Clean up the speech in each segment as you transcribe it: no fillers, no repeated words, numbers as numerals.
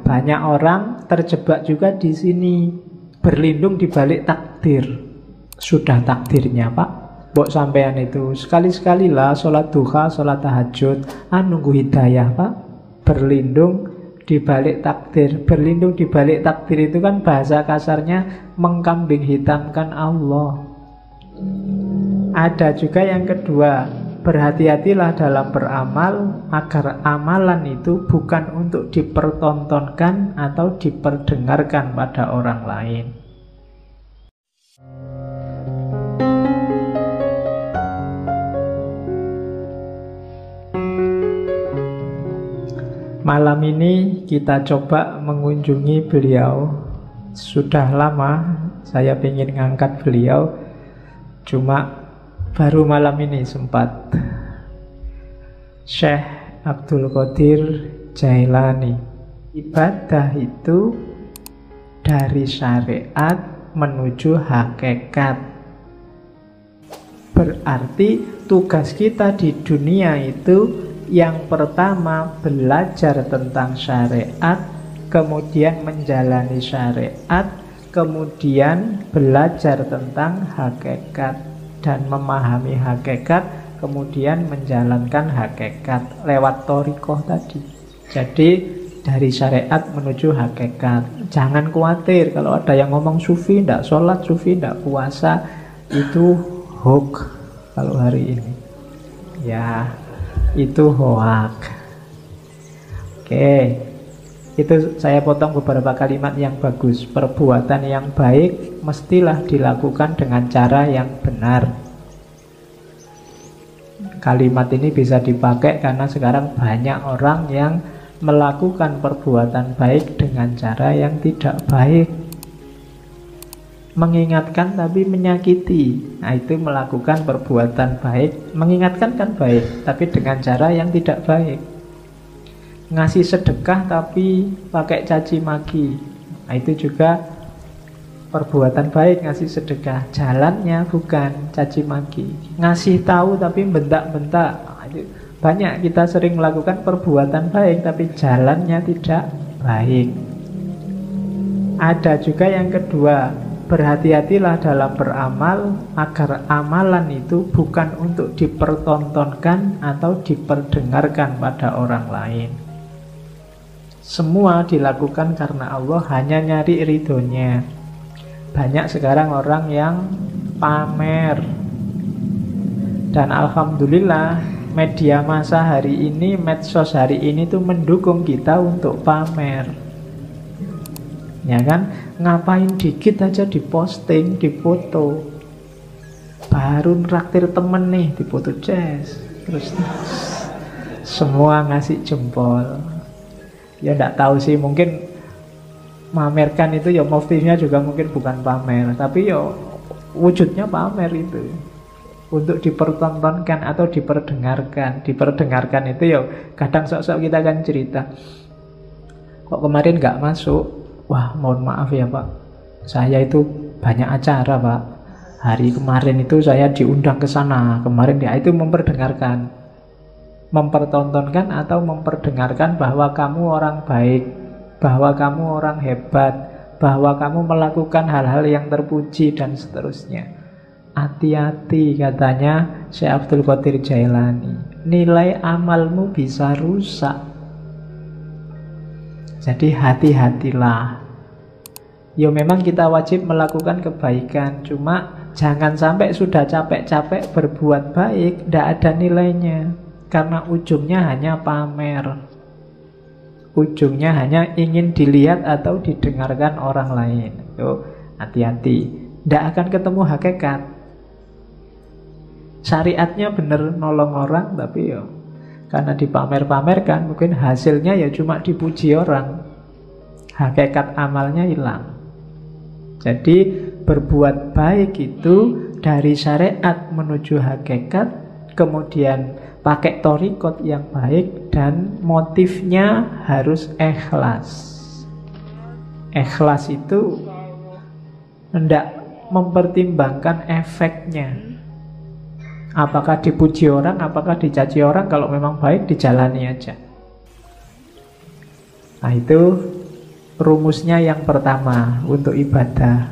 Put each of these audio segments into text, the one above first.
banyak orang terjebak juga di sini, berlindung di balik takdir. Sudah takdirnya Pak, mbok sampean itu sekali-sekali lah sholat duha, sholat tahajud, nunggu hidayah Pak. Berlindung di balik takdir. Berlindung di balik takdir itu kan bahasa kasarnya mengkambing hitamkan Allah. Ada juga yang kedua, berhati-hatilah dalam beramal agar amalan itu bukan untuk dipertontonkan atau diperdengarkan pada orang lain. Malam ini kita coba mengunjungi beliau. Sudah lama saya ingin ngangkat beliau, cuma baru malam ini sempat. Syekh Abdul Qadir Jailani. Ibadah itu dari syariat menuju hakikat. Berarti tugas kita di dunia itu yang pertama belajar tentang syariat, kemudian menjalani syariat, kemudian belajar tentang hakikat dan memahami hakikat, kemudian menjalankan hakikat lewat thariqah tadi. Jadi dari syariat menuju hakikat. Jangan khawatir kalau ada yang ngomong sufi tidak sholat, sufi tidak puasa, itu hoax kalau hari ini. Ya, itu hoax. Oke, itu saya potong beberapa kalimat yang bagus. Perbuatan yang baik mestilah dilakukan dengan cara yang benar. Kalimat ini bisa dipakai karena sekarang banyak orang yang melakukan perbuatan baik dengan cara yang tidak baik. Mengingatkan tapi menyakiti. Nah, itu melakukan perbuatan baik. Mengingatkan kan baik, tapi dengan cara yang tidak baik. Ngasih sedekah tapi pakai caci maki. Nah, itu juga perbuatan baik, ngasih sedekah. Jalannya bukan caci maki. Ngasih tahu tapi bentak-bentak. Nah, itu banyak kita sering melakukan perbuatan baik tapi jalannya tidak baik. Ada juga yang kedua, berhati-hatilah dalam beramal agar amalan itu bukan untuk dipertontonkan atau diperdengarkan pada orang lain. Semua dilakukan karena Allah, hanya nyari ridhonya. Banyak sekarang orang yang pamer. Dan alhamdulillah media massa hari ini, medsos hari ini tuh mendukung kita untuk pamer. Ya kan? Ngapain dikit aja diposting, difoto. Baru nraktir temen nih, difoto jazz. Terus semua ngasih jempol. Ya enggak tahu sih, mungkin mamerkan itu ya motifnya juga mungkin bukan pamer, tapi ya wujudnya pamer itu. Untuk dipertontonkan atau diperdengarkan. Diperdengarkan itu ya kadang sok-sok kita kan cerita, kok kemarin nggak masuk. Wah, mohon maaf ya Pak, saya itu banyak acara Pak. Hari kemarin itu saya diundang ke sana. Kemarin ya, itu memperdengarkan. Mempertontonkan atau memperdengarkan bahwa kamu orang baik, bahwa kamu orang hebat, bahwa kamu melakukan hal-hal yang terpuji dan seterusnya. Hati-hati katanya Syekh Abdul Qadir Jailani, nilai amalmu bisa rusak. Jadi hati-hatilah. Ya memang kita wajib melakukan kebaikan, cuma jangan sampai sudah capek-capek berbuat baik tidak ada nilainya, karena ujungnya hanya pamer. Ujungnya hanya ingin dilihat atau didengarkan orang lain. Tuh, hati-hati. Tidak akan ketemu hakikat. Syariatnya benar nolong orang, tapi ya karena dipamer-pamerkan, mungkin hasilnya ya cuma dipuji orang. Hakikat amalnya hilang. Jadi berbuat baik itu dari syariat menuju hakikat, kemudian pakai thariqat yang baik, dan motifnya harus ikhlas. Ikhlas itu hendak mempertimbangkan efeknya. Apakah dipuji orang, apakah dicaci orang. Kalau memang baik, dijalani aja. Nah itu Rumusnya yang pertama untuk ibadah.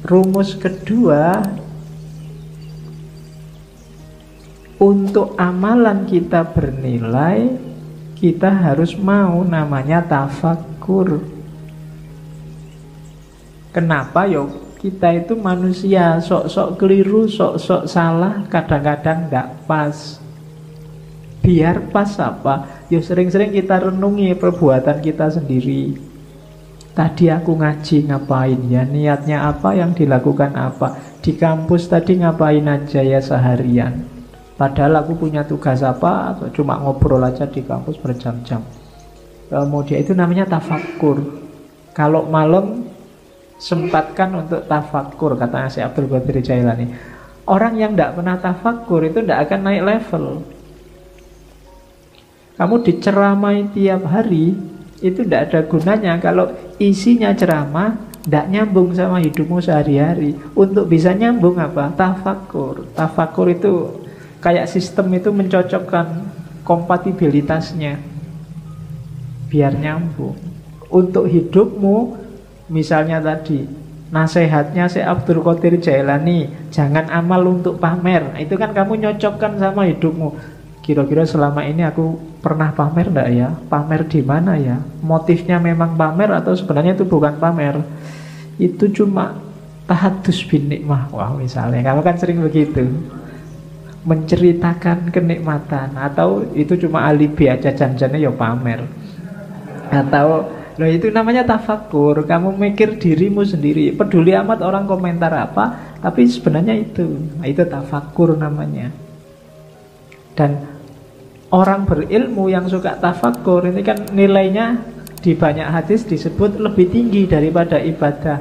Rumus kedua, untuk amalan kita bernilai, kita harus mau namanya tafakkur. Kenapa? Yo, kita itu manusia, sok-sok keliru, sok-sok salah, kadang-kadang tidak pas. Biar pas apa? Yo sering-sering kita renungi perbuatan kita sendiri. Tadi aku ngaji ngapain ya? Niatnya apa? Yang dilakukan apa? Di kampus tadi ngapain aja ya seharian? Padahal aku punya tugas apa? Atau cuma ngobrol aja di kampus berjam-jam. Kemudian itu namanya tafakkur. Kalau malam sempatkan untuk tafakkur, katanya Syekh Abdul Qadir Jailani. Orang yang tidak pernah tafakkur itu tidak akan naik level. Kamu diceramai tiap hari, itu tidak ada gunanya kalau isinya ceramah tidak nyambung sama hidupmu sehari-hari. Untuk bisa nyambung apa? Tafakkur. Tafakkur itu kayak sistem itu mencocokkan kompatibilitasnya biar nyambung. Untuk hidupmu, misalnya tadi nasihatnya Syekh Abdul Qadir Jailani, jangan amal untuk pamer. Itu kan kamu nyocokkan sama hidupmu. Kira-kira selama ini aku pernah pamer enggak ya? Pamer di mana ya? Motifnya memang pamer atau sebenarnya itu bukan pamer? Itu cuma tahadus bin nikmah. Wah, misalnya kamu kan sering begitu, menceritakan kenikmatan, atau itu cuma alibi aja, janjinya ya pamer. Atau loh, itu namanya tafakkur. Kamu mikir dirimu sendiri, peduli amat orang komentar apa, tapi sebenarnya itu tafakkur namanya. Dan orang berilmu yang suka tafakkur ini kan nilainya di banyak hadis disebut lebih tinggi daripada ibadah.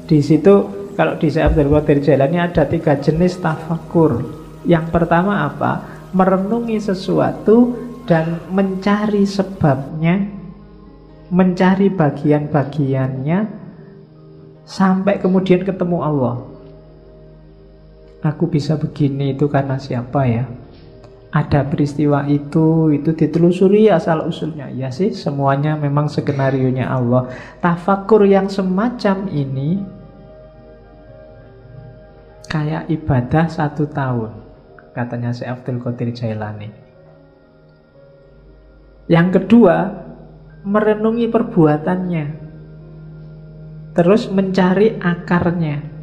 Di situ kalau di Syekh Abdul Qadir Jailani ada 3 jenis tafakkur. Yang pertama apa? Merenungi sesuatu dan mencari sebabnya, mencari bagian-bagiannya sampai kemudian ketemu Allah. Aku bisa begini itu karena siapa ya? Ada peristiwa itu ditelusuri asal usulnya. Ya sih, semuanya memang skenarionya Allah. Tafakkur yang semacam ini kayak ibadah 1 tahun, katanya Syekh Abdul Qadir Jailani. Yang kedua, merenungi perbuatannya, terus mencari akarnya.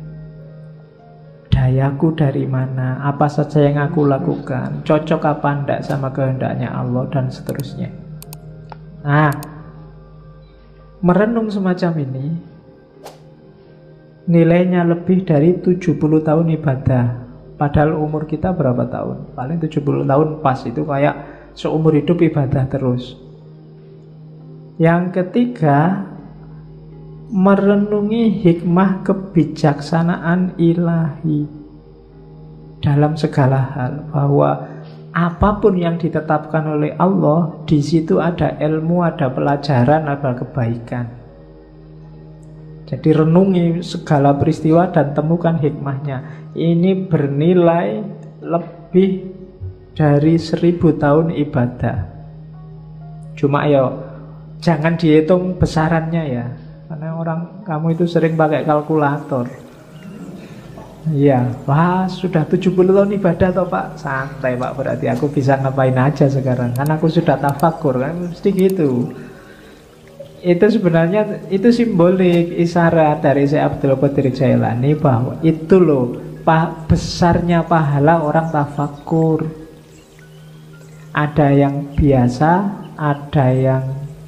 Dayaku dari mana, apa saja yang aku lakukan, cocok apa enggak sama kehendaknya Allah, dan seterusnya. Nah, merenung semacam ini nilainya lebih dari 70 tahun ibadah. Padahal umur kita berapa tahun? Paling 70 tahun pas, itu kayak seumur hidup ibadah terus. Yang ketiga, merenungi hikmah kebijaksanaan ilahi dalam segala hal, bahwa apapun yang ditetapkan oleh Allah, di situ ada ilmu, ada pelajaran, ada kebaikan. Jadi renungi segala peristiwa dan temukan hikmahnya. Ini bernilai lebih dari 1000 tahun ibadah. Cuma ya jangan dihitung besarannya ya, karena kamu itu sering pakai kalkulator. Iya, wah sudah 70 tahun ibadah toh Pak. Santai Pak, berarti aku bisa ngapain aja sekarang, kan aku sudah tafakur, kan mesti gitu. Itu sebenarnya itu simbolik, isyarat dari Syekh Abdul Qadir Jailani bahwa itu loh besarnya pahala orang tafakur. Ada yang biasa, ada yang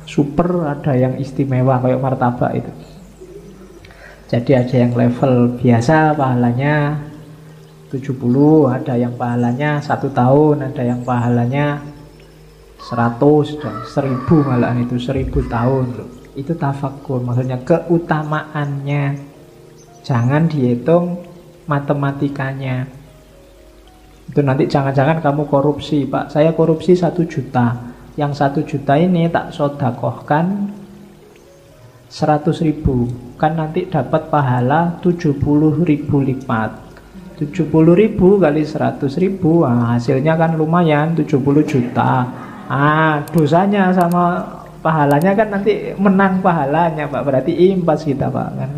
super, ada yang istimewa kayak martabak itu. Jadi ada yang level biasa pahalanya 70, ada yang pahalanya 1 tahun, ada yang pahalanya 100 dan 1000, malahan itu 1000 tahun loh. Itu tafakur, maksudnya keutamaannya. Jangan dihitung matematikanya. Itu nanti jangan-jangan kamu korupsi, Pak. Saya korupsi 1 juta. Yang 1 juta ini tak sodakohkan 100.000. Kan nanti dapat pahala 70.000 lipat. 70.000 kali 100.000, hasilnya kan lumayan 70 juta. Dosanya sama pahalanya kan nanti menang pahalanya Pak, berarti impas kita Pak kan.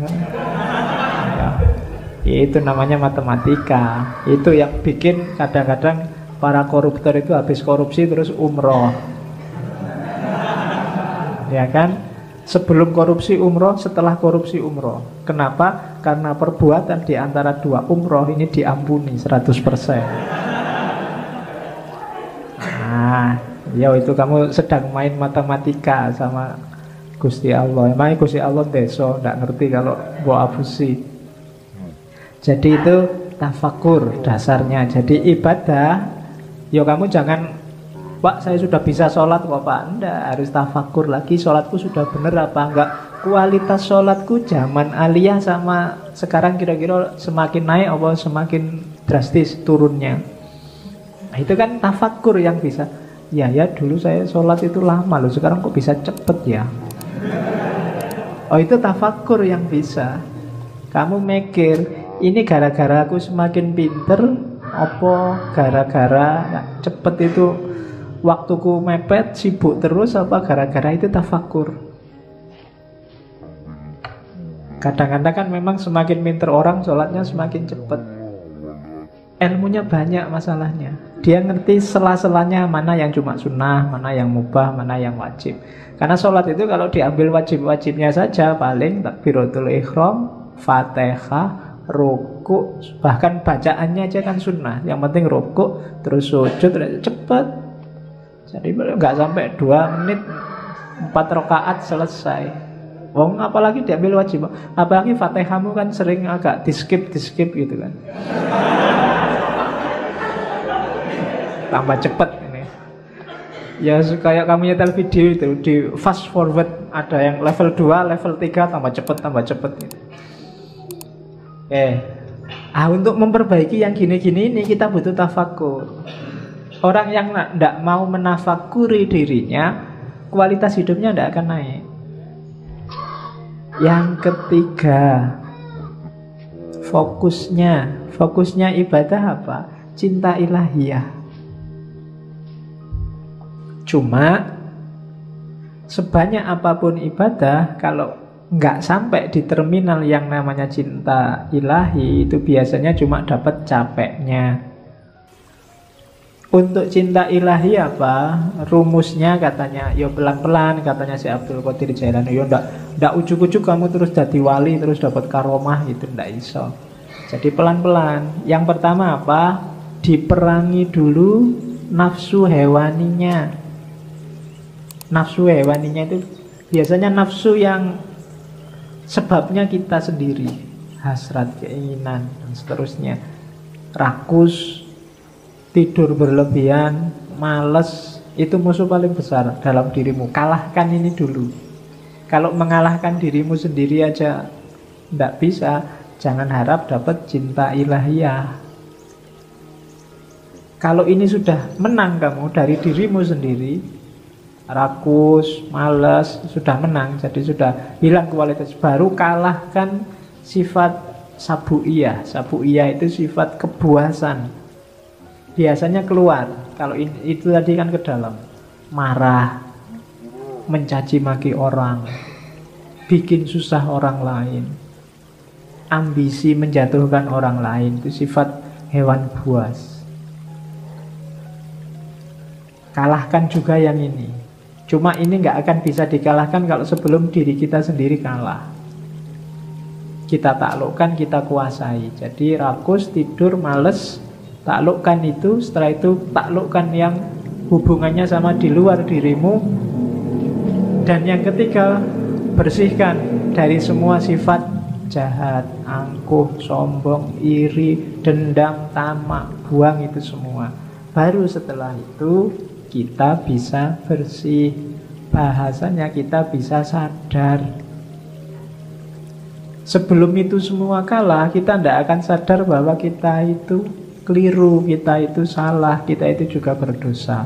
Ya, itu namanya matematika. Itu yang bikin kadang-kadang para koruptor itu habis korupsi terus umroh. Ya kan? Sebelum korupsi umroh, setelah korupsi umroh. Kenapa? Karena perbuatan di antara dua umroh ini diampuni 100%. Nah, ya itu kamu sedang main matematika sama Gusti Allah. Emangnya Gusti Allah deso, nggak ngerti kalau buat abusi. Jadi itu tafakur dasarnya. Jadi ibadah, yo kamu jangan, Pak saya sudah bisa sholat kok Pak. Enggak, harus tafakur lagi, sholatku sudah bener apa enggak. Kualitas sholatku zaman aliyah sama sekarang kira-kira semakin naik apa semakin drastis turunnya. Nah, itu kan tafakur yang bisa. Ya dulu saya sholat itu lama loh, sekarang kok bisa cepet ya. Oh itu tafakur yang bisa. Kamu mikir, ini gara-gara aku semakin pinter apa gara-gara cepet itu waktuku mepet, sibuk terus, apa gara-gara itu tafakur. Kadang-kadang kan memang semakin pinter orang sholatnya semakin cepet, ilmunya banyak masalahnya. Dia ngerti sela-selanya mana yang cuma sunnah, mana yang mubah, mana yang wajib. Karena sholat itu kalau diambil wajib-wajibnya saja, paling takbiratul ihram, fatihah, ruku, bahkan bacaannya aja kan sunnah. Yang penting ruku, terus sujud, cepet. Jadi nggak sampai 2 menit 4 rakaat selesai. Wong apalagi diambil wajib. Apalagi Fatihahmu kan sering agak di-skip gitu kan. Tambah cepet ini. Ya kayak kamu nyetel video itu di fast forward, ada yang level 2, level 3 tambah cepet gitu. Untuk memperbaiki yang gini-gini ini kita butuh tafakur. Orang yang tidak mau menafakuri dirinya, kualitas hidupnya tidak akan naik. Yang ketiga, fokusnya ibadah apa? Cinta ilahiyah. Cuma sebanyak apapun ibadah, kalau nggak sampai di terminal yang namanya cinta ilahi, itu biasanya cuma dapat capeknya. Untuk cinta ilahi apa? Rumusnya katanya, yo pelan-pelan katanya si Abdul Qadir Jailani. Yo ndak ujuk-ujuk kamu terus jadi wali terus dapat karomah gitu, ndak iso. Jadi pelan-pelan. Yang pertama apa? Diperangi dulu nafsu hewaninya. Nafsu hewaninya itu biasanya nafsu yang sebabnya kita sendiri, hasrat, keinginan dan seterusnya. Rakus, tidur berlebihan, malas, itu musuh paling besar dalam dirimu. Kalahkan ini dulu. Kalau mengalahkan dirimu sendiri aja tidak bisa, jangan harap dapat cinta ilahiyah. Kalau ini sudah menang kamu dari dirimu sendiri, rakus, malas, sudah menang, jadi sudah hilang kualitas. Baru kalahkan sifat sabu'iyah. Sabu'iyah itu sifat kebuasan. Biasanya keluar. Kalau itu tadi kan ke dalam. Marah, mencaci maki orang, bikin susah orang lain, ambisi menjatuhkan orang lain. Itu sifat hewan buas. Kalahkan juga yang ini. Cuma ini nggak akan bisa dikalahkan kalau sebelum diri kita sendiri kalah. Kita taklukkan, kita kuasai. Jadi rakus, tidur, males, taklukkan itu. Setelah itu taklukkan yang hubungannya sama di luar dirimu. Dan yang ketiga, bersihkan dari semua sifat jahat, angkuh, sombong, iri, dendam, tamak. Buang itu semua. Baru setelah itu kita bisa bersih. Bahasanya kita bisa sadar. Sebelum itu semua kalah, kita tidak akan sadar bahwa kita itu keliru, kita itu salah, kita itu juga berdosa.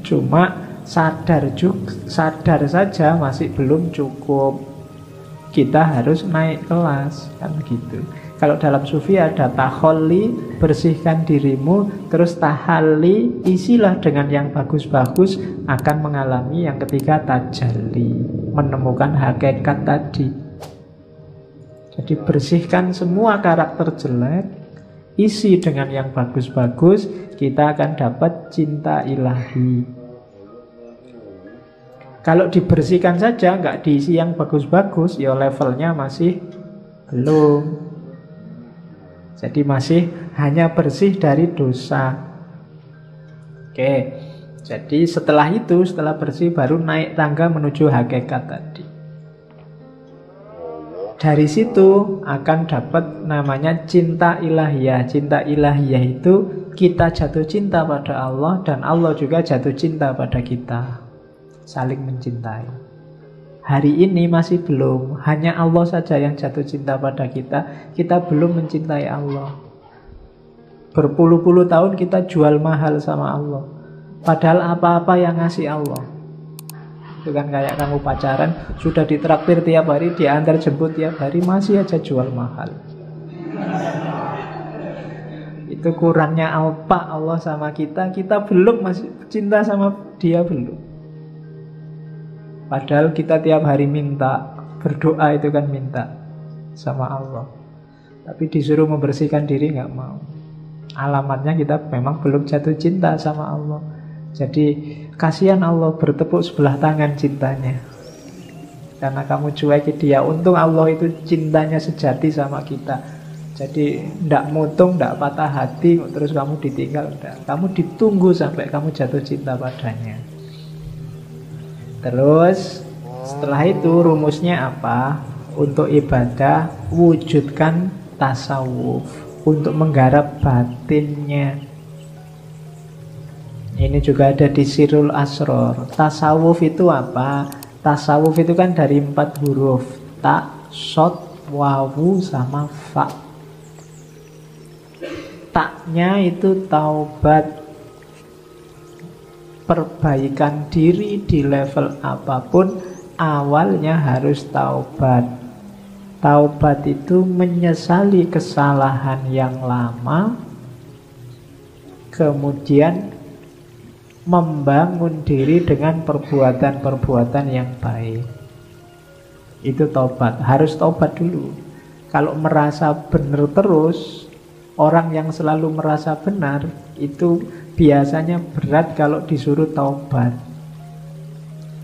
Cuma sadar saja masih belum cukup. Kita harus naik kelas, kan gitu. Kalau dalam sufi ada taholli, bersihkan dirimu, terus tahalli, isilah dengan yang bagus-bagus, akan mengalami yang ketiga tajalli, menemukan hakikat tadi. Jadi bersihkan semua karakter jelek, isi dengan yang bagus-bagus, kita akan dapat cinta ilahi. Kalau dibersihkan saja, nggak diisi yang bagus-bagus, ya levelnya masih belum. Jadi masih hanya bersih dari dosa. Oke, jadi setelah itu, setelah bersih, baru naik tangga menuju hakikat tadi. Dari situ akan dapat namanya cinta ilahiyah. Cinta ilahiyah itu kita jatuh cinta pada Allah, dan Allah juga jatuh cinta pada kita. Saling mencintai. Hari ini masih belum, hanya Allah saja yang jatuh cinta pada kita. Kita belum mencintai Allah. Berpuluh-puluh tahun kita jual mahal sama Allah, padahal apa-apa yang ngasih Allah. Itu kan kayak kamu pacaran, sudah ditraktir tiap hari, diantar jemput tiap hari, masih aja jual mahal. Itu kurangnya apa Allah sama kita. Kita belum masih cinta sama dia, belum. Padahal kita tiap hari minta, berdoa itu kan minta sama Allah. Tapi disuruh membersihkan diri nggak mau. Alamatnya kita memang belum jatuh cinta sama Allah. Jadi kasihan Allah, bertepuk sebelah tangan cintanya. Karena kamu cueki dia. Untung Allah itu cintanya sejati sama kita. Jadi ndak mutung, ndak patah hati, terus kamu ditinggal. Ndak. Kamu ditunggu sampai kamu jatuh cinta padanya. Terus setelah itu rumusnya apa? Untuk ibadah wujudkan tasawuf, untuk menggarap batinnya. Ini juga ada di Sirul Asror. Tasawuf itu apa? Tasawuf itu kan dari 4 huruf, ta, sod, wawu, sama fa. Taknya itu taubat, perbaikan diri di level apapun, awalnya harus taubat. Taubat itu menyesali kesalahan yang lama, kemudian membangun diri dengan perbuatan-perbuatan yang baik. Itu taubat, harus taubat dulu. Kalau merasa benar terus, orang yang selalu merasa benar itu biasanya berat kalau disuruh taubat.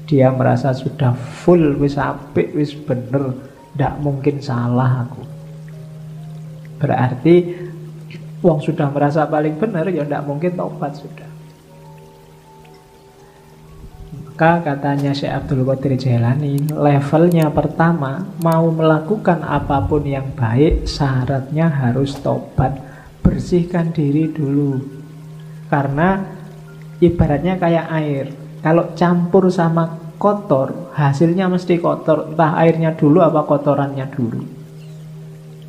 Dia merasa sudah full, wis apik, wis bener, ndak mungkin salah aku. Berarti wong sudah merasa paling benar, ya ndak mungkin taubat sudah. Maka katanya Syekh Abdul Qadir Jailani, levelnya pertama, mau melakukan apapun yang baik, syaratnya harus taubat. Bersihkan diri dulu. Karena ibaratnya kayak air. Kalau campur sama kotor, hasilnya mesti kotor. Entah airnya dulu apa kotorannya dulu.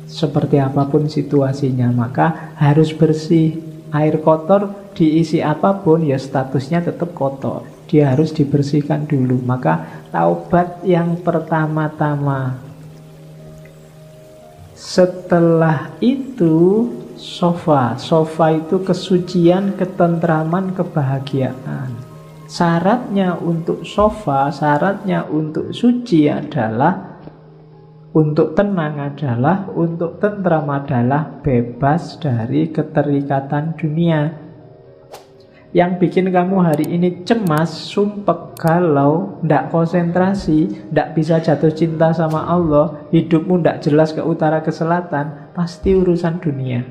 Seperti apapun situasinya, maka harus bersih. Air kotor diisi apapun, ya statusnya tetap kotor. Dia harus dibersihkan dulu. Maka taubat yang pertama-tama. Setelah itu sofa. Sofa itu kesucian, ketentraman, kebahagiaan. Syaratnya untuk sofa, syaratnya untuk suci adalah, untuk tenang adalah, untuk tentram adalah bebas dari keterikatan dunia. Yang bikin kamu hari ini cemas, sumpek, galau, ndak konsentrasi, ndak bisa jatuh cinta sama Allah, hidupmu ndak jelas ke utara ke selatan, pasti urusan dunia.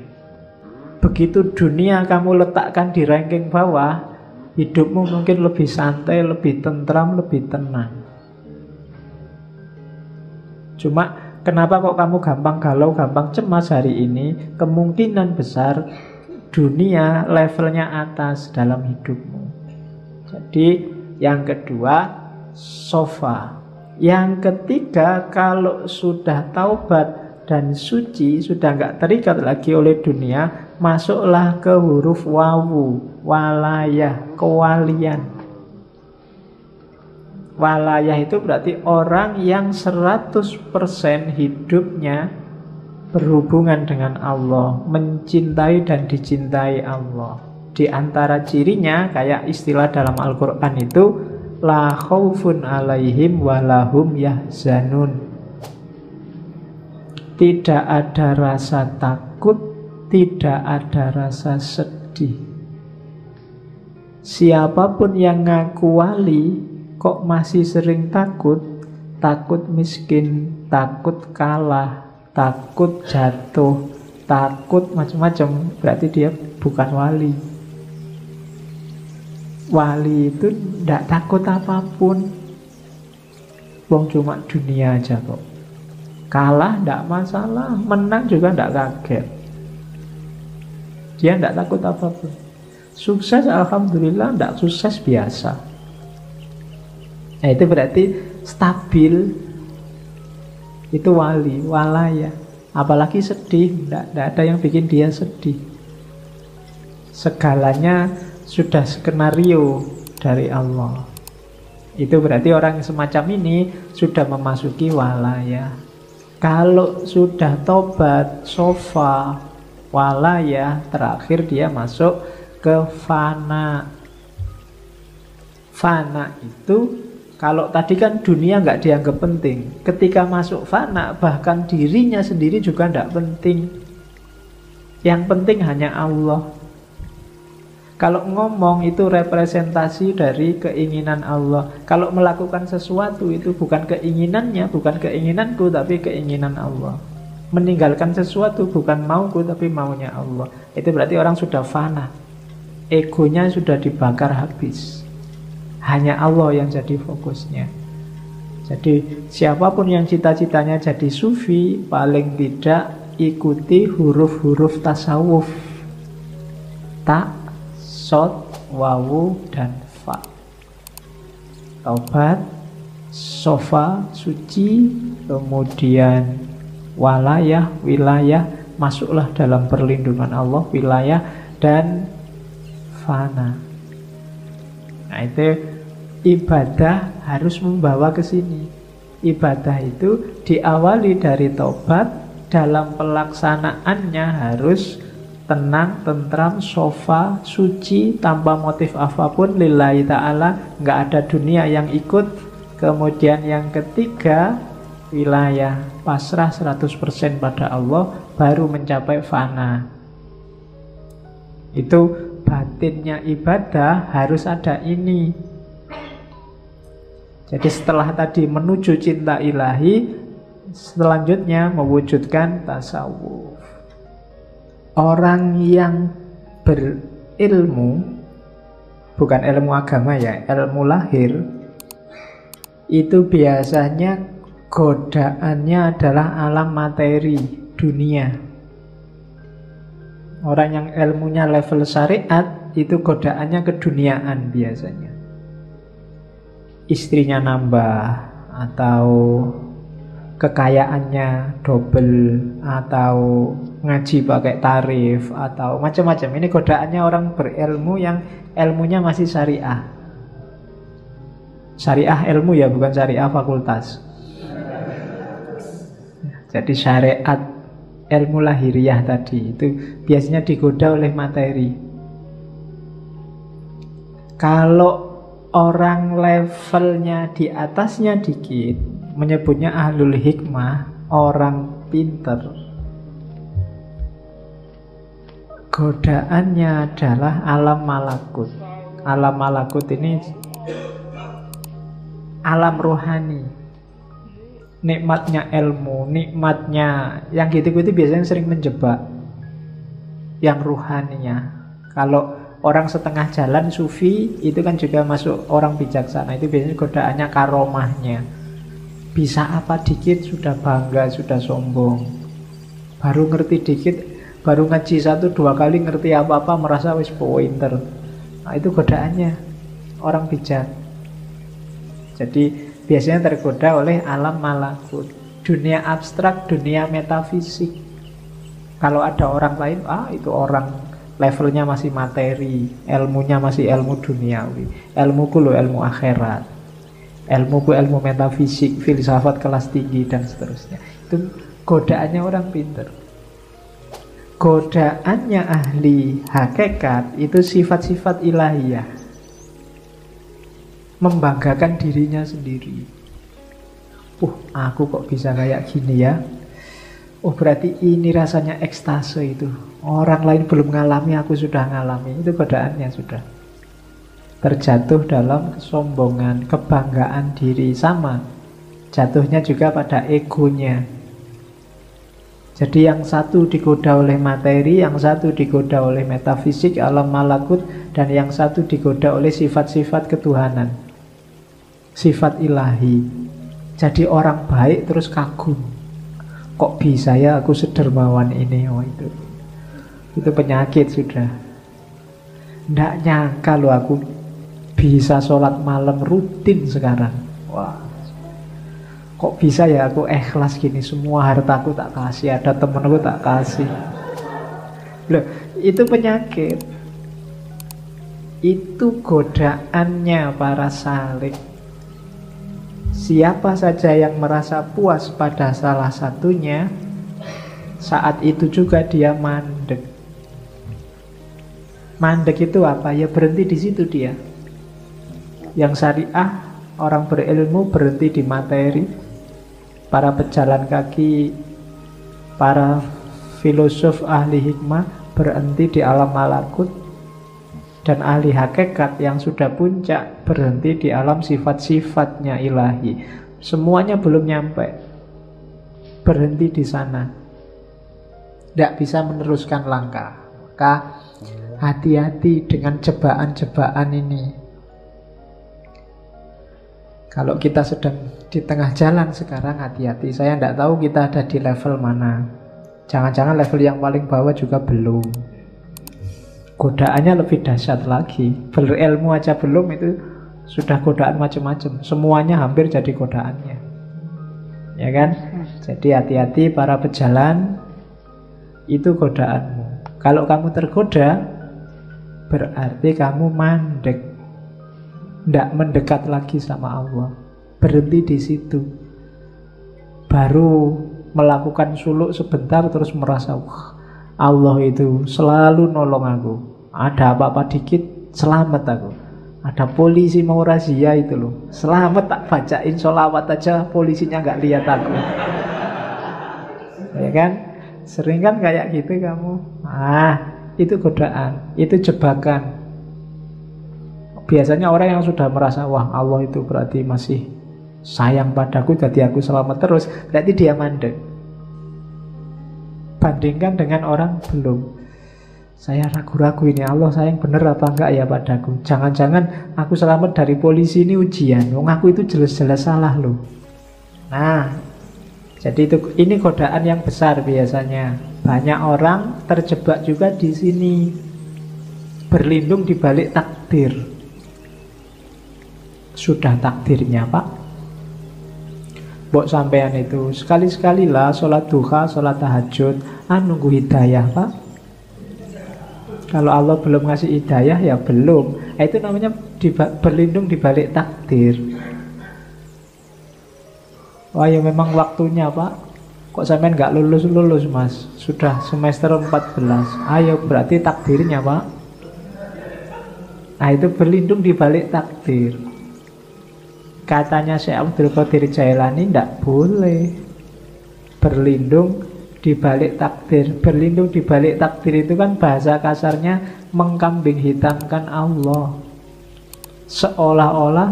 Begitu dunia kamu letakkan di ranking bawah, hidupmu mungkin lebih santai, lebih tentram, lebih tenang. Cuma kenapa kok kamu gampang galau, gampang cemas hari ini? Kemungkinan besar dunia levelnya atas dalam hidupmu. Jadi yang kedua, sofa. Yang ketiga, kalau sudah taubat dan suci, sudah nggak terikat lagi oleh dunia, masuklah ke huruf wawu, walayah, kewalian. Walayah itu berarti orang yang 100% hidupnya berhubungan dengan Allah, mencintai dan dicintai Allah. Di antara cirinya, kayak istilah dalam Al-Quran itu, la khaufun alaihim walahum yahzanun. Tidak ada rasa takut, tidak ada rasa sedih. Siapapun yang ngaku wali kok masih sering takut, takut miskin, takut kalah, takut jatuh, takut macam-macam, berarti dia bukan wali. Wali itu tidak takut apapun. Wong cuma dunia aja kok. Kalah tidak masalah, menang juga tidak kaget. Dia tidak takut apapun. Sukses alhamdulillah, tidak sukses biasa. Nah, itu berarti stabil. Itu wali, walaya. Apalagi sedih, tidak ada yang bikin dia sedih. Segalanya sudah skenario dari Allah. Itu berarti orang semacam ini sudah memasuki walaya. Kalau sudah tobat, sofa, walaya, terakhir dia masuk ke fana. Fana itu, kalau tadi kan dunia nggak dianggap penting, ketika masuk fana bahkan dirinya sendiri juga nggak penting. Yang penting hanya Allah. Kalau ngomong itu representasi dari keinginan Allah. Kalau melakukan sesuatu itu bukan keinginannya, bukan keinginanku, tapi keinginan Allah. Meninggalkan sesuatu bukan mauku, tapi maunya Allah. Itu berarti orang sudah fana. Egonya sudah dibakar habis. Hanya Allah yang jadi fokusnya. Jadi siapapun yang cita-citanya jadi sufi, paling tidak ikuti huruf-huruf tasawuf. Ta, sod, wawu, dan fa. Taubat, sofa, suci, kemudian walayah, wilayah, masuklah dalam perlindungan Allah, wilayah, dan fana. Nah, itu ibadah harus membawa ke sini. Ibadah itu diawali dari taubat, dalam pelaksanaannya harus tenang, tentram, sofa, suci, tanpa motif apapun, lillahi ta'ala, nggak ada dunia yang ikut. Kemudian yang ketiga, wilayah, pasrah 100% pada Allah, baru mencapai fana. Itu batinnya ibadah harus ada ini. Jadi setelah tadi menuju cinta ilahi, selanjutnya mewujudkan tasawuf. Orang yang berilmu, bukan ilmu agama ya, ilmu lahir, itu biasanya godaannya adalah alam materi, dunia. Orang yang ilmunya level syariat, itu godaannya keduniaan biasanya. Istrinya nambah, atau kekayaannya double, atau ngaji pakai tarif, atau macam-macam. Ini godaannya orang berilmu yang ilmunya masih syariah. Syariah ilmu ya, bukan syariah fakultas. Jadi syariat ilmu lahiriah tadi itu biasanya digoda oleh materi. Kalau orang levelnya di atasnya dikit, menyebutnya ahlul hikmah, orang pinter. Godaannya adalah alam malakut. Alam malakut ini alam rohani. Nikmatnya ilmu, nikmatnya yang gitu-gitu biasanya sering menjebak yang ruhaninya. Kalau orang setengah jalan sufi, itu kan juga masuk orang bijaksana. Itu biasanya godaannya karomahnya. Bisa apa dikit sudah bangga, sudah sombong. Baru ngerti dikit, baru ngaji 1-2 kali ngerti apa-apa, merasa wis pointer. Nah, itu godaannya orang bijak. Jadi biasanya tergoda oleh alam malakut, dunia abstrak, dunia metafisik. Kalau ada orang lain, itu orang levelnya masih materi, ilmunya masih ilmu duniawi. Ilmuku loh ilmu akhirat, ilmuku ilmu metafisik, filsafat kelas tinggi, dan seterusnya. Itu godaannya orang pinter. Godaannya ahli hakikat itu sifat-sifat ilahiyah, membanggakan dirinya sendiri. Aku kok bisa kayak gini ya. Berarti ini rasanya ekstase itu. Orang lain belum ngalami, aku sudah ngalami. Itu godaannya sudah. Terjatuh dalam kesombongan, kebanggaan diri. Sama jatuhnya juga pada egonya. Jadi yang satu digoda oleh materi, yang satu digoda oleh metafisik, alam malakut, dan yang satu digoda oleh sifat-sifat ketuhanan, sifat ilahi. Jadi orang baik terus kagum, kok bisa ya aku sedermawan ini. Itu penyakit sudah. Nggak nyangka loh aku bisa sholat malam rutin sekarang. Wah, kok bisa ya aku ikhlas gini, semua hartaku tak kasih, ada temenku tak kasih. Loh, itu penyakit. Itu godaannya para salik. Siapa saja yang merasa puas pada salah satunya, saat itu juga dia mandek. Mandek itu apa? Ya berhenti di situ dia. Yang syariah, orang berilmu berhenti di materi. Para pejalan kaki, para filosof ahli hikmah berhenti di alam malakut. Dan ahli hakikat yang sudah puncak berhenti di alam sifat-sifatnya ilahi. Semuanya belum nyampe, berhenti di sana, tidak bisa meneruskan langkah. Maka hati-hati dengan jebakan-jebakan ini. Kalau kita sedang di tengah jalan sekarang, hati-hati. Saya tidak tahu kita ada di level mana. Jangan-jangan level yang paling bawah juga belum. Godaannya lebih dahsyat lagi. Berilmu aja belum, itu sudah godaan macam-macam. Semuanya hampir jadi godaannya. Ya kan? Jadi hati-hati para pejalan, itu godaanmu. Kalau kamu tergoda, berarti kamu mandek, tidak mendekat lagi sama Allah. Berhenti di situ. Baru melakukan suluk sebentar terus merasa, wah, Allah itu selalu nolong aku. Ada apa-apa dikit, selamat aku. Ada polisi mau razia itu loh, selamat, tak bacain sholawat aja polisinya nggak lihat aku. Ya kan? Sering kan kayak gitu kamu. Itu godaan, itu jebakan. Biasanya orang yang sudah merasa, wah Allah itu berarti masih sayang padaku, jadi aku selamat terus, berarti dia mandek. Bandingkan dengan orang belum. Saya ragu-ragu ini, Allah sayang bener apa enggak ya padaku. Jangan-jangan aku selamat dari polisi ini ujian, wong aku itu jelas-jelas salah loh. Nah, jadi ini godaan yang besar biasanya. Banyak orang terjebak juga di sini, berlindung di balik takdir. Sudah takdirnya Pak, mbok sampean itu sekali-sekali lah sholat duha, sholat tahajud, nunggu hidayah Pak. Kalau Allah belum ngasih hidayah ya belum. Itu namanya berlindung di balik takdir. Wah ya memang waktunya Pak. Kok sampean nggak lulus-lulus Mas? Sudah semester 14. Ayo berarti takdirnya Pak. Nah itu berlindung di balik takdir. Katanya Syekh Abdul Qadir Jailani, tidak boleh berlindung di balik takdir. Berlindung di balik takdir itu kan bahasa kasarnya mengkambing hitamkan Allah. Seolah-olah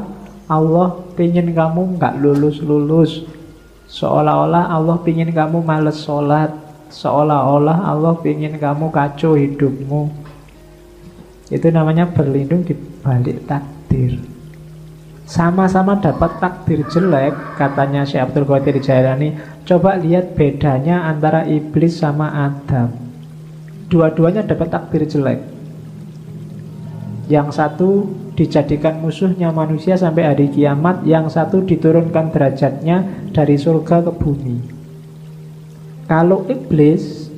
Allah pingin kamu nggak lulus-lulus. Seolah-olah Allah pingin kamu males sholat. Seolah-olah Allah pingin kamu kacau hidupmu. Itu namanya berlindung di balik takdir. Sama-sama dapat takdir jelek, katanya Syekh Abdul Qadir Jailani. Coba lihat bedanya antara iblis sama Adam. Dua-duanya dapat takdir jelek. Yang satu dijadikan musuhnya manusia sampai hari kiamat, yang satu diturunkan derajatnya dari surga ke bumi. Kalau iblis,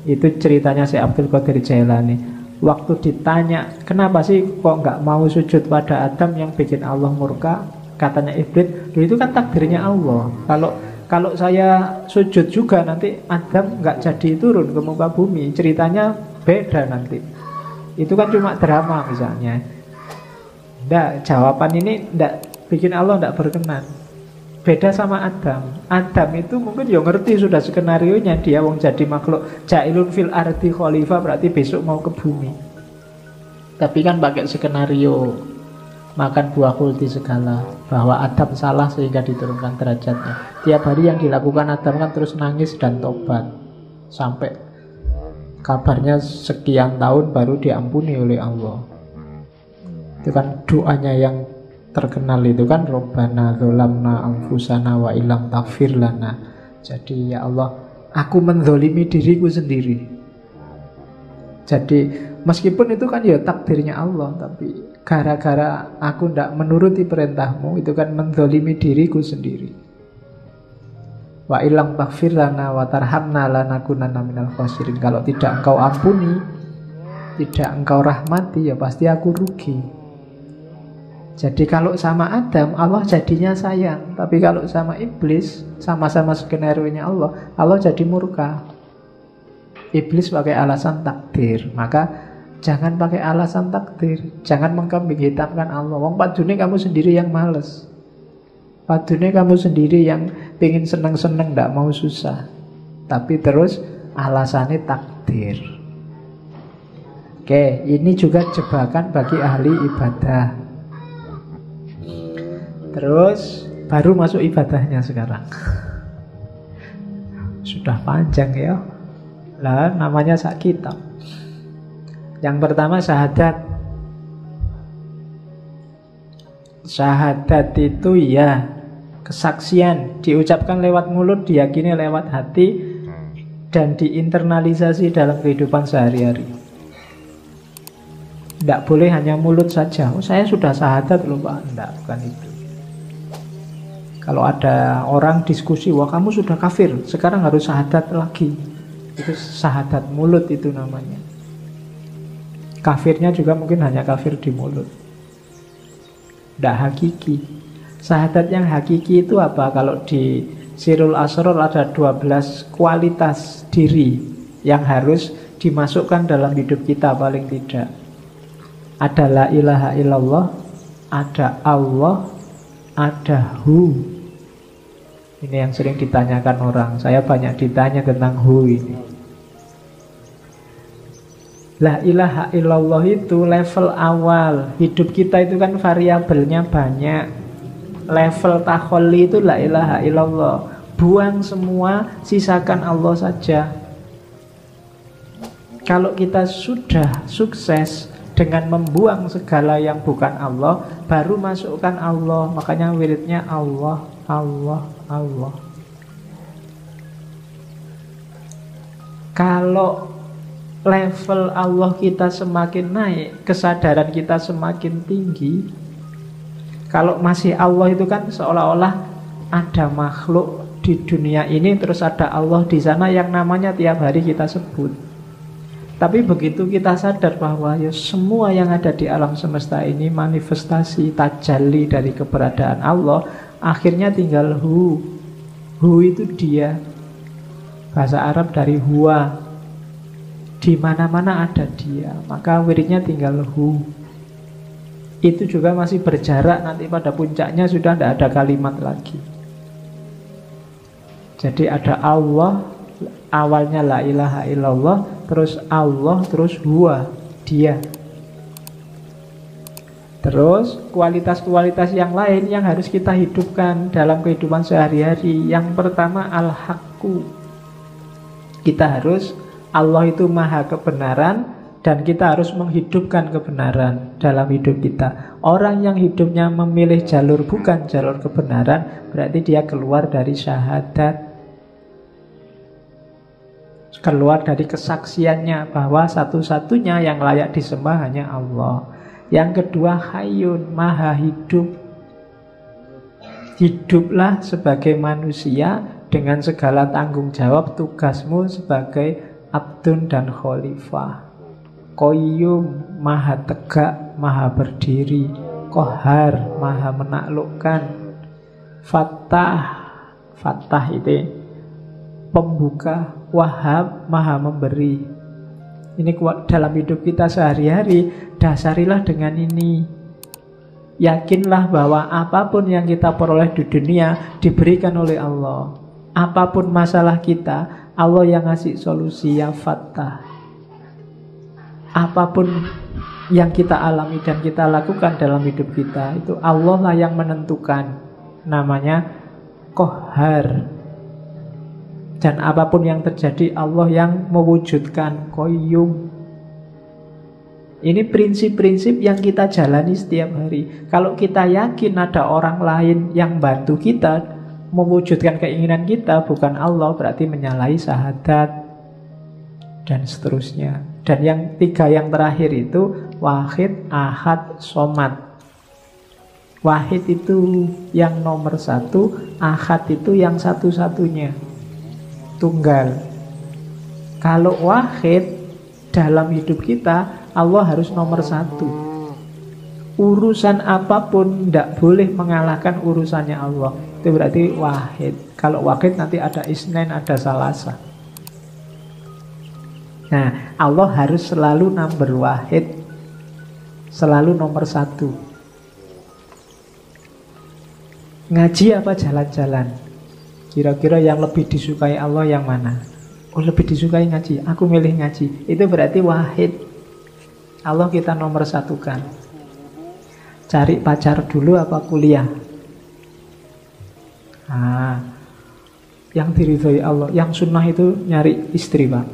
itu ceritanya Syekh Abdul Qadir Jailani. Waktu ditanya, kenapa sih kok nggak mau sujud pada Adam yang bikin Allah murka? Katanya iblis, itu kan takdirnya Allah. kalau saya sujud juga nanti Adam nggak jadi turun ke muka bumi. Ceritanya beda nanti. Itu kan cuma drama misalnya. Nggak, jawaban ini nggak bikin Allah nggak berkenan. Beda sama Adam. Adam itu mungkin ya ngerti sudah skenario-nya, dia wong jadi makhluk jailun fil ardi khalifah, berarti besok mau ke bumi. Tapi kan pakai skenario makan buah kulti segala, bahwa Adam salah sehingga diturunkan derajatnya. Tiap hari yang dilakukan Adam kan terus nangis dan tobat, sampai kabarnya sekian tahun baru diampuni oleh Allah. Itu kan doanya yang terkenal itu kan, Robbana dzolamna anfusana wa illam taghfir lana. Jadi ya Allah, aku menzolimi diriku sendiri. Jadi meskipun itu kan ya takdirnya Allah, tapi gara-gara aku tidak menuruti perintahmu, itu kan menzolimi diriku sendiri. Wa illam taghfir lana wa tarhamna lanakunanna minal khasirin. Kalau tidak engkau ampuni, tidak engkau rahmati, ya pasti aku rugi. Jadi kalau sama Adam, Allah jadinya sayang. Tapi kalau sama iblis, sama-sama skenario-nya Allah, Allah jadi murka. Iblis pakai alasan takdir, maka jangan pakai alasan takdir. Jangan mengkambing hitamkan Allah. Wong padune kamu sendiri yang males, padune kamu sendiri yang pengen seneng-seneng, gak mau susah. Tapi terus alasannya takdir. Oke, ini juga jebakan bagi ahli ibadah. Terus baru masuk ibadahnya sekarang. Sudah panjang ya. Lah namanya sak kitab. Yang pertama syahadat. Syahadat itu ya kesaksian, diucapkan lewat mulut, diyakini lewat hati, dan diinternalisasi dalam kehidupan sehari-hari. Tidak boleh hanya mulut saja. Oh, saya sudah syahadat loh Pak. Tidak, bukan itu. Kalau ada orang diskusi, wah kamu sudah kafir, sekarang harus syahadat lagi. Itu syahadat mulut itu namanya. Kafirnya juga mungkin hanya kafir di mulut, tidak hakiki. Syahadat yang hakiki itu apa? Kalau di Sirul Asror ada 12 kualitas diri yang harus dimasukkan dalam hidup kita paling tidak. Ada la ilaha illallah, ada Allah, ada Hu. Ini yang sering ditanyakan orang. Saya banyak ditanya tentang Hu ini. La ilaha illallah itu level awal. Hidup kita itu kan variabelnya banyak. Level takholli itu la ilaha illallah. Buang semua, sisakan Allah saja. Kalau kita sudah sukses dengan membuang segala yang bukan Allah, baru masukkan Allah. Makanya wiridnya Allah, Allah, Allah. Kalau level Allah kita semakin naik, kesadaran kita semakin tinggi. Kalau masih Allah itu kan seolah-olah ada makhluk di dunia ini, terus ada Allah di sana yang namanya tiap hari kita sebut. Tapi begitu kita sadar bahwa ya semua yang ada di alam semesta ini manifestasi, tajalli dari keberadaan Allah, akhirnya tinggal Hu. Hu itu dia. Bahasa Arab dari huwa. Di mana-mana ada dia. Maka wiridnya tinggal Hu. Itu juga masih berjarak, nanti pada puncaknya sudah tidak ada kalimat lagi. Jadi ada Allah, awalnya la ilaha illallah, terus Allah, terus huwa, dia. Terus kualitas-kualitas yang lain yang harus kita hidupkan dalam kehidupan sehari-hari. Yang pertama al-haqqu. Kita harus, Allah itu maha kebenaran, dan kita harus menghidupkan kebenaran dalam hidup kita. Orang yang hidupnya memilih jalur bukan jalur kebenaran, berarti dia keluar dari syahadat, keluar dari kesaksiannya bahwa satu-satunya yang layak disembah hanya Allah. Yang kedua hayyun, maha hidup. Hiduplah sebagai manusia dengan segala tanggung jawab tugasmu sebagai abdun dan khalifah. Qayyum, maha tegak, maha berdiri. Qahar, maha menaklukkan. Fattah, Fattah itu pembuka, Wahhab maha memberi. Ini dalam hidup kita sehari-hari, dasarilah dengan ini. Yakinlah bahwa apapun yang kita peroleh di dunia diberikan oleh Allah. Apapun masalah kita, Allah yang ngasih solusi. Ya Fattah. Apapun yang kita alami dan kita lakukan dalam hidup kita, itu Allah lah yang menentukan. Namanya Qahhar. Dan apapun yang terjadi, Allah yang mewujudkan. Qayyum. Ini prinsip-prinsip yang kita jalani setiap hari. Kalau kita yakin ada orang lain yang bantu kita mewujudkan keinginan kita, bukan Allah, berarti menyalahi syahadat dan seterusnya. Dan yang tiga yang terakhir itu Wahid, Ahad, Somad. Wahid itu yang nomor satu, Ahad itu yang satu-satunya, tunggal. Kalau Wahid dalam hidup kita, Allah harus nomor satu. Urusan apapun tidak boleh mengalahkan urusannya Allah. Itu berarti Wahid. Kalau Wahid nanti ada Isnin, ada Salasa. Nah, Allah harus selalu number Wahid, selalu nomor satu. Ngaji apa jalan-jalan? Kira-kira yang lebih disukai Allah yang mana? Oh, lebih disukai ngaji, aku milih ngaji. Itu berarti Wahid. Allah kita nomor satukan. Cari pacar dulu apa kuliah? Yang diridhoi Allah. Yang sunnah itu nyari istri, Pak.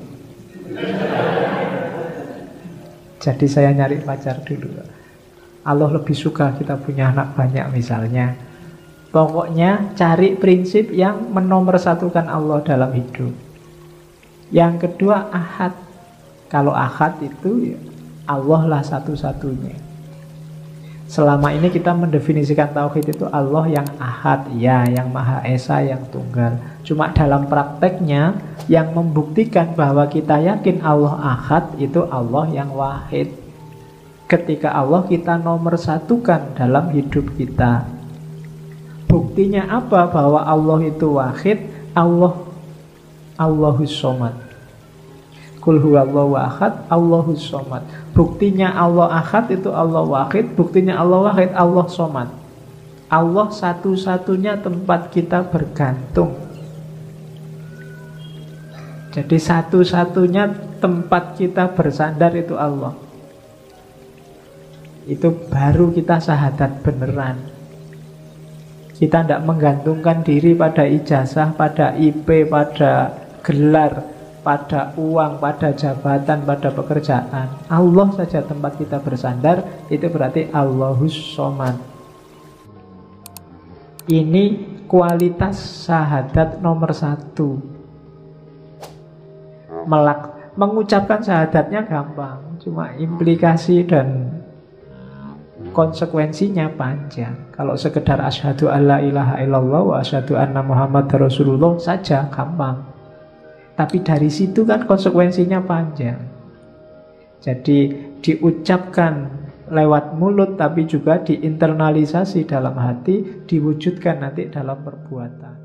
Jadi saya nyari pacar dulu. Allah lebih suka kita punya anak banyak misalnya. Pokoknya cari prinsip yang menomorsatukan Allah dalam hidup. Yang kedua Ahad. Kalau Ahad itu ya Allah lah satu-satunya. Selama ini kita mendefinisikan tauhid itu Allah yang Ahad, ya, yang Maha Esa, yang tunggal. Cuma dalam prakteknya yang membuktikan bahwa kita yakin Allah Ahad itu Allah yang Wahid. Ketika Allah kita nomor satukan dalam hidup kita. Buktinya apa bahwa Allah itu Wahid? Allahus Somad. Qul huwallahu ahad, Allahus Somad. Buktinya Allah Ahad itu Allah Wahid. Buktinya Allah Wahid, Allah Somad. Allah satu-satunya tempat kita bergantung. Jadi satu-satunya tempat kita bersandar itu Allah. Itu baru kita syahadat beneran. Kita tidak menggantungkan diri pada ijazah, pada IP, pada gelar, pada uang, pada jabatan, pada pekerjaan. Allah saja tempat kita bersandar. Itu berarti Allahus Somad. Ini kualitas syahadat nomor satu. Mengucapkan syahadatnya gampang, cuma implikasi dan konsekuensinya panjang. Kalau sekedar asyhadu alla ilaha illallah wa asyhadu anna Muhammad Rasulullah saja gampang. Tapi dari situ kan konsekuensinya panjang. Jadi diucapkan lewat mulut, tapi juga diinternalisasi dalam hati, diwujudkan nanti dalam perbuatan.